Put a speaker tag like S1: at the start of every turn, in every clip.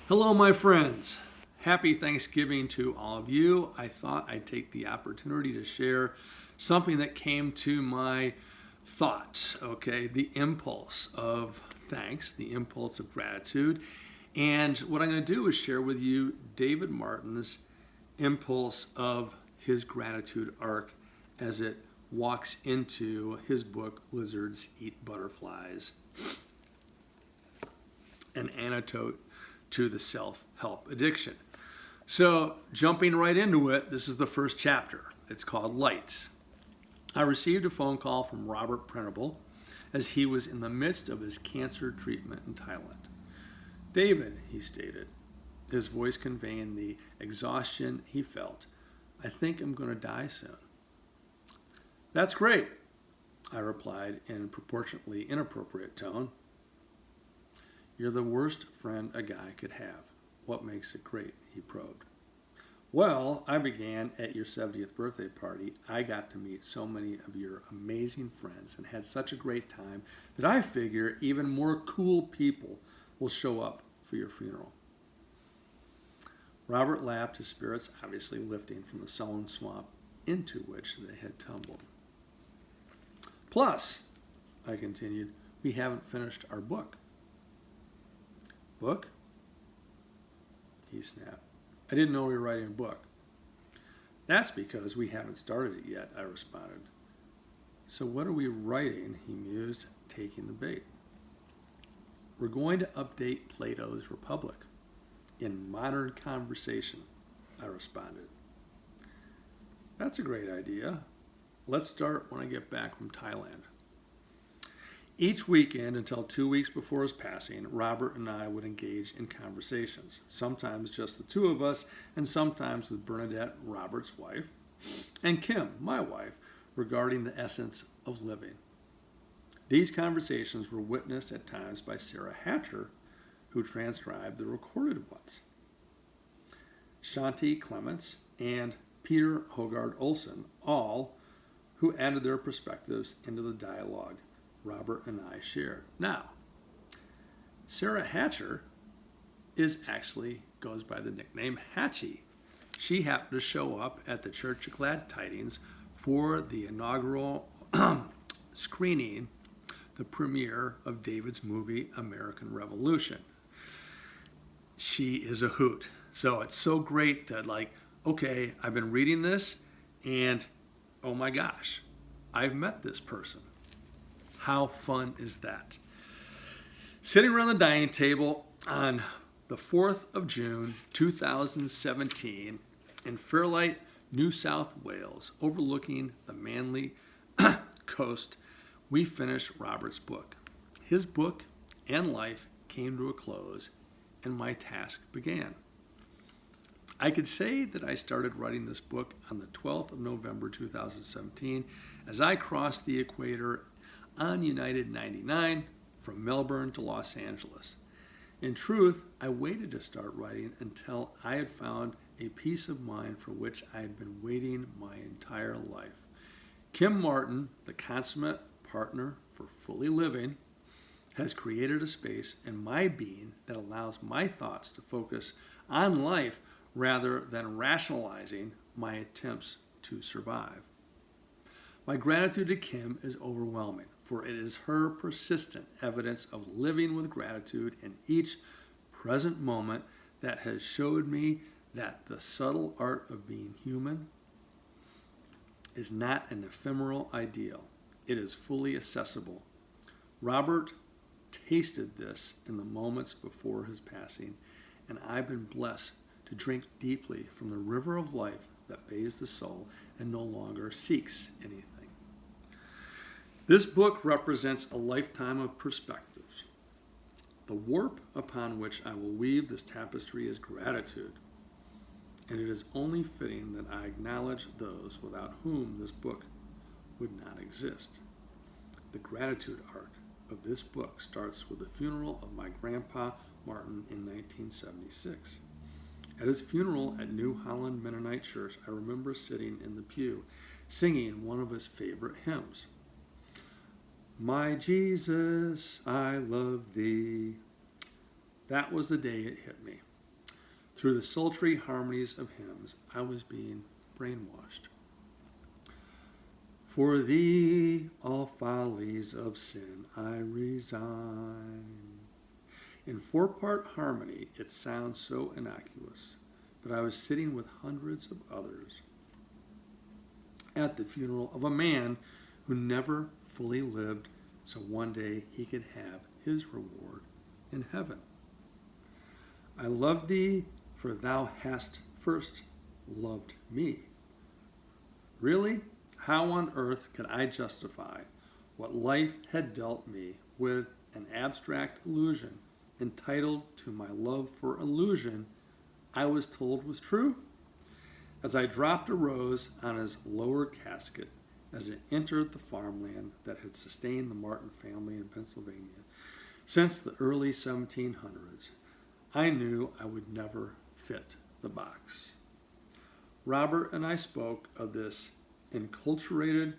S1: Hello, my friends. Happy Thanksgiving to all of you. I thought I'd take the opportunity to share something that came to my thoughts, okay? The impulse of thanks, the impulse of gratitude. And what I'm going to do is share with you David Martin's impulse of his gratitude arc as it walks into his book, Lizards Eat Butterflies, an antidote to the self-help addiction. So jumping right into it, this is the first chapter. It's called Lights. I received a phone call from Robert Printable as he was in the midst of his cancer treatment in Thailand. David, he stated, his voice conveying the exhaustion he felt, I think I'm going to die soon. That's great, I replied in proportionately inappropriate tone. You're the worst friend a guy could have. What makes it great? He probed. Well, I began at your 70th birthday party. I got to meet so many of your amazing friends and had such a great time that I figure even more cool people will show up for your funeral. Robert laughed, his spirits obviously lifting from the sullen swamp into which they had tumbled. Plus, I continued, we haven't finished our book. Book? He snapped. I didn't know we were writing a book. That's because we haven't started it yet, I responded. So what are we writing? He mused, taking the bait. We're going to update Plato's Republic in modern conversation, I responded. That's a great idea. Let's start when I get back from Thailand. Each weekend until 2 weeks before his passing, Robert and I would engage in conversations, sometimes just the two of us, and sometimes with Bernadette, Robert's wife, and Kim, my wife, regarding the essence of living. These conversations were witnessed at times by Sarah Hatcher, who transcribed the recorded ones. Shanti Clements and Peter Hogard Olson, all who added their perspectives into the dialogue Robert and I shared. Now, Sarah Hatcher goes by the nickname Hatchie. She happened to show up at the Church of Glad Tidings for the inaugural screening, the premiere of David's movie, American Revolution. She is a hoot. So it's so great that okay, I've been reading this and oh my gosh, I've met this person. How fun is that? Sitting around the dining table on the 4th of June, 2017, in Fairlight, New South Wales, overlooking the Manly coast, we finished Robert's book. His book and life came to a close, and my task began. I could say that I started writing this book on the 12th of November, 2017, as I crossed the equator on United 99 from Melbourne to Los Angeles. In truth, I waited to start writing until I had found a peace of mind for which I had been waiting my entire life. Kim Martin, the consummate partner for fully living, has created a space in my being that allows my thoughts to focus on life rather than rationalizing my attempts to survive. My gratitude to Kim is overwhelming, for it is her persistent evidence of living with gratitude in each present moment that has showed me that the subtle art of being human is not an ephemeral ideal. It is fully accessible. Robert tasted this in the moments before his passing, and I've been blessed to drink deeply from the river of life that bathes the soul and no longer seeks anything. This book represents a lifetime of perspectives. The warp upon which I will weave this tapestry is gratitude, and it is only fitting that I acknowledge those without whom this book would not exist. The gratitude arc of this book starts with the funeral of my grandpa Martin in 1976. At his funeral at New Holland Mennonite Church, I remember sitting in the pew singing one of his favorite hymns. My Jesus, I love thee. That was the day it hit me. Through the sultry harmonies of hymns, I was being brainwashed. For thee all follies of sin I resign. In four-part harmony, it sounds so innocuous, but I was sitting with hundreds of others at the funeral of a man who never fully lived, so one day he could have his reward in heaven. I love thee, for thou hast first loved me. Really? How on earth could I justify what life had dealt me with an abstract illusion entitled to my love for illusion I was told was true? As I dropped a rose on his lower casket as it entered the farmland that had sustained the Martin family in Pennsylvania since the early 1700s, I knew I would never fit the box. Robert and I spoke of this enculturated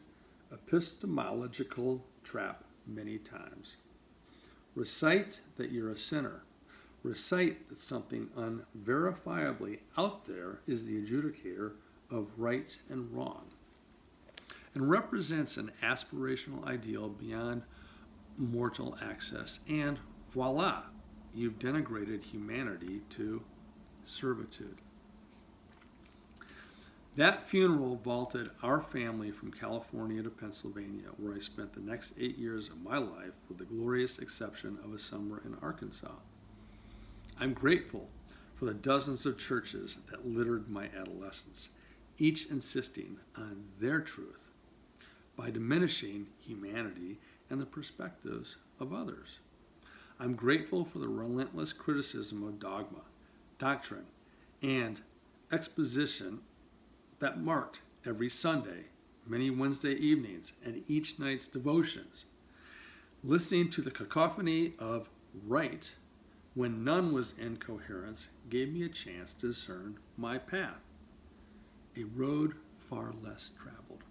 S1: epistemological trap many times. Recite that you're a sinner. Recite that something unverifiably out there is the adjudicator of right and wrong, and represents an aspirational ideal beyond mortal access, and voila, you've denigrated humanity to servitude. That funeral vaulted our family from California to Pennsylvania, where I spent the next 8 years of my life, with the glorious exception of a summer in Arkansas. I'm grateful for the dozens of churches that littered my adolescence, each insisting on their truth by diminishing humanity and the perspectives of others. I'm grateful for the relentless criticism of dogma, doctrine, and exposition that marked every Sunday, many Wednesday evenings, and each night's devotions. Listening to the cacophony of right when none was in coherence gave me a chance to discern my path, a road far less traveled.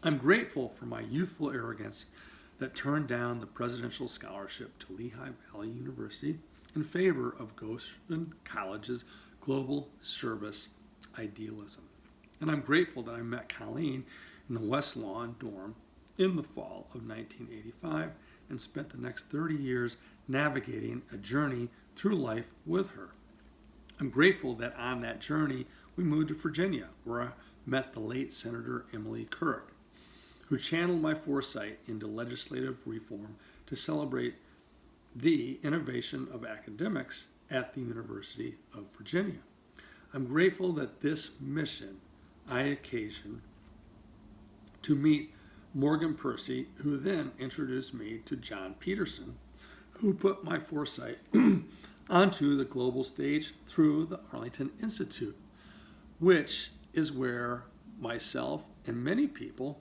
S1: I'm grateful for my youthful arrogance that turned down the presidential scholarship to Lehigh Valley University in favor of Goshen College's global service idealism. And I'm grateful that I met Colleen in the West Lawn dorm in the fall of 1985 and spent the next 30 years navigating a journey through life with her. I'm grateful that on that journey we moved to Virginia, where I met the late Senator Emily Kurek, who channeled my foresight into legislative reform to celebrate the innovation of academics at the University of Virginia. I'm grateful that this mission I occasioned to meet Morgan Percy, who then introduced me to John Peterson, who put my foresight onto the global stage through the Arlington Institute, which is where myself and many people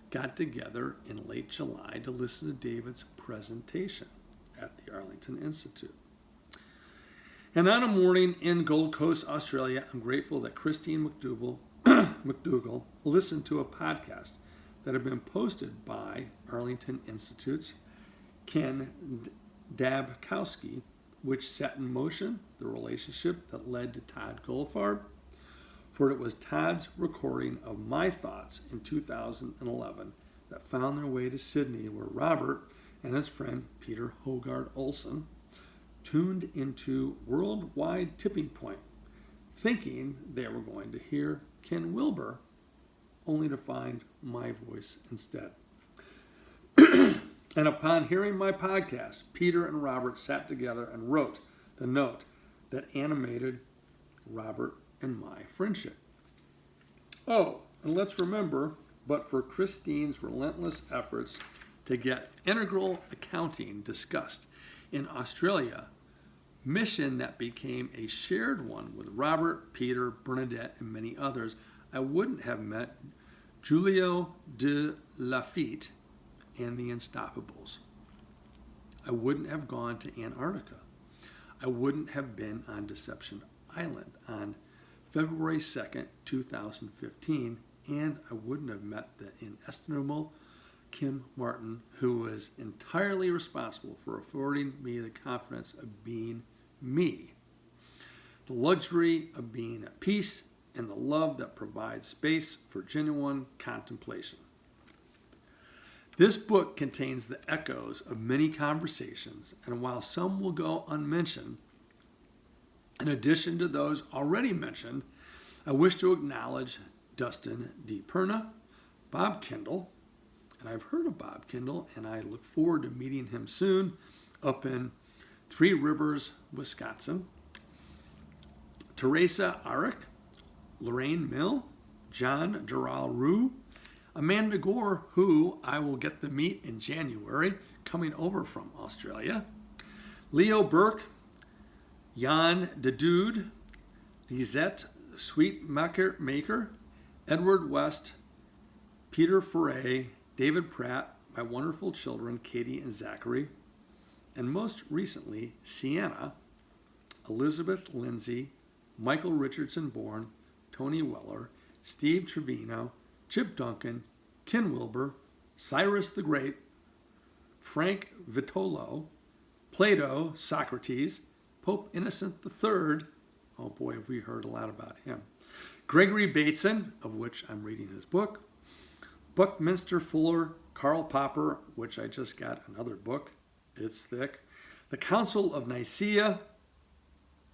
S1: got together in late July to listen to David's presentation at the Arlington Institute. And on a morning in Gold Coast, Australia, I'm grateful that Christine McDougall listened to a podcast that had been posted by Arlington Institute's Ken Dabkowski, which set in motion the relationship that led to Todd Goldfarb, for it was Todd's recording of my thoughts in 2011 that found their way to Sydney, where Robert and his friend Peter Hogard Olson tuned into Worldwide Tipping Point, thinking they were going to hear Ken Wilber, only to find my voice instead. And upon hearing my podcast, Peter and Robert sat together and wrote the note that animated Robert and my friendship. Oh, and let's remember, but for Christine's relentless efforts to get integral accounting discussed in Australia, mission that became a shared one with Robert, Peter, Bernadette, and many others, I wouldn't have met Julio de Lafitte and the Unstoppables. I wouldn't have gone to Antarctica. I wouldn't have been on Deception Island on February 2nd, 2015, and I wouldn't have met the inestimable Kim Martin, who was entirely responsible for affording me the confidence of being me. the luxury of being at peace, and the love that provides space for genuine contemplation. This book contains the echoes of many conversations, and while some will go unmentioned, in addition to those already mentioned, I wish to acknowledge Dustin D. Perna, Bob Kindle, and I've heard of Bob Kindle, and I look forward to meeting him soon up in Three Rivers, Wisconsin. Teresa Arick, Lorraine Mill, John Doral Rue, Amanda Gore, who I will get to meet in January, coming over from Australia, Leo Burke, Jan de Dude, Lisette Sweetmaker, Edward West, Peter Foray, David Pratt, my wonderful children, Katie and Zachary, and most recently, Sienna, Elizabeth Lindsay, Michael Richardson Bourne, Tony Weller, Steve Trevino, Chip Duncan, Ken Wilbur, Cyrus the Great, Frank Vitolo, Plato, Socrates, Pope Innocent III, oh boy, have we heard a lot about him, Gregory Bateson, of which I'm reading his book, Buckminster Fuller, Karl Popper, which I just got another book, it's thick, the Council of Nicaea,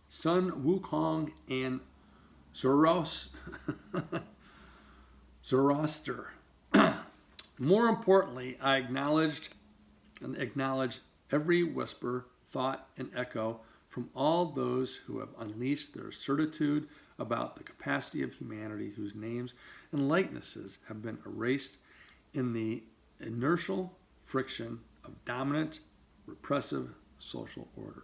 S1: Sun Wukong, and Zoroaster. More importantly, I acknowledge every whisper, thought, and echo from all those who have unleashed their certitude about the capacity of humanity, whose names and likenesses have been erased in the inertial friction of dominant, repressive social order.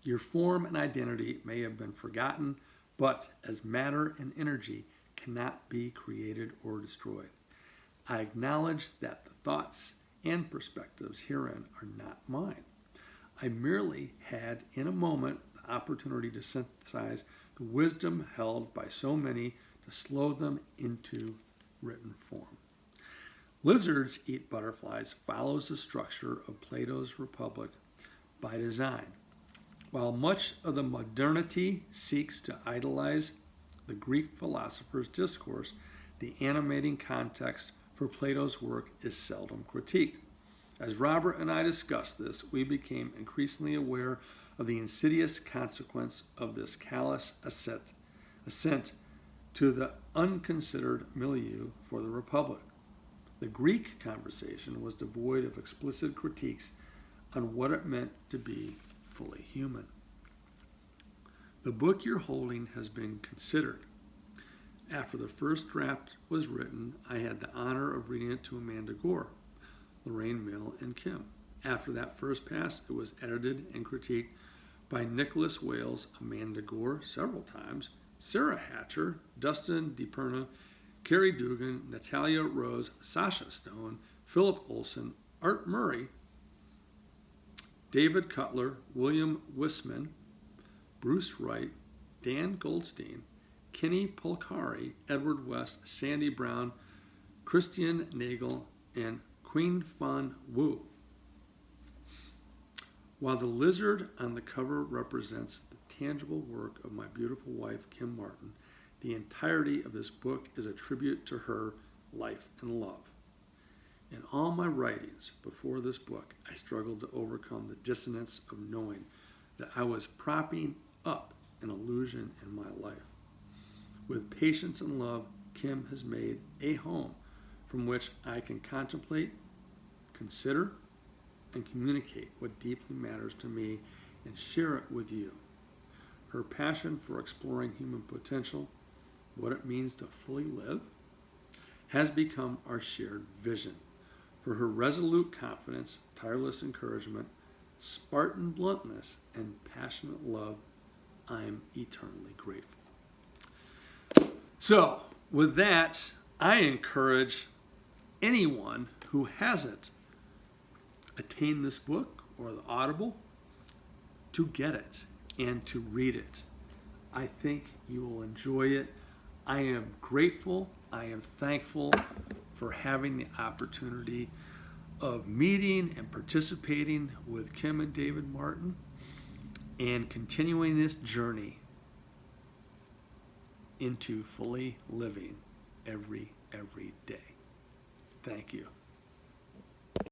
S1: Your form and identity may have been forgotten, but as matter and energy cannot be created or destroyed. I acknowledge that the thoughts and perspectives herein are not mine. I merely had, in a moment, the opportunity to synthesize the wisdom held by so many to slow them into written form. Lizards Eat Butterflies follows the structure of Plato's Republic by design. While much of the modernity seeks to idolize the Greek philosopher's discourse, the animating context for Plato's work is seldom critiqued. As Robert and I discussed this, we became increasingly aware of the insidious consequence of this callous assent to the unconsidered milieu for the Republic. The Greek conversation was devoid of explicit critiques on what it meant to be fully human. The book you're holding has been considered. After the first draft was written, I had the honor of reading it to Amanda Gore, Lorraine Mill, and Kim. After that first pass, it was edited and critiqued by Nicholas Wales, Amanda Gore several times, Sarah Hatcher, Dustin DiPerna, Carrie Dugan, Natalia Rose, Sasha Stone, Philip Olson, Art Murray, David Cutler, William Wisman, Bruce Wright, Dan Goldstein, Kenny Polcari, Edward West, Sandy Brown, Christian Nagel, and Queen Fan Wu. While the lizard on the cover represents the tangible work of my beautiful wife, Kim Martin, the entirety of this book is a tribute to her life and love. In all my writings before this book, I struggled to overcome the dissonance of knowing that I was propping up an illusion in my life. With patience and love, Kim has made a home from which I can contemplate, consider, and communicate what deeply matters to me and share it with you. Her passion for exploring human potential, what it means to fully live, has become our shared vision. For her resolute confidence, tireless encouragement, Spartan bluntness, and passionate love, I'm eternally grateful. So, with that, I encourage anyone who hasn't attained this book or the Audible to get it and to read it. I think you will enjoy it. I am grateful. I am thankful for having the opportunity of meeting and participating with Kim and David Martin. and continuing this journey into fully living every day. Thank you.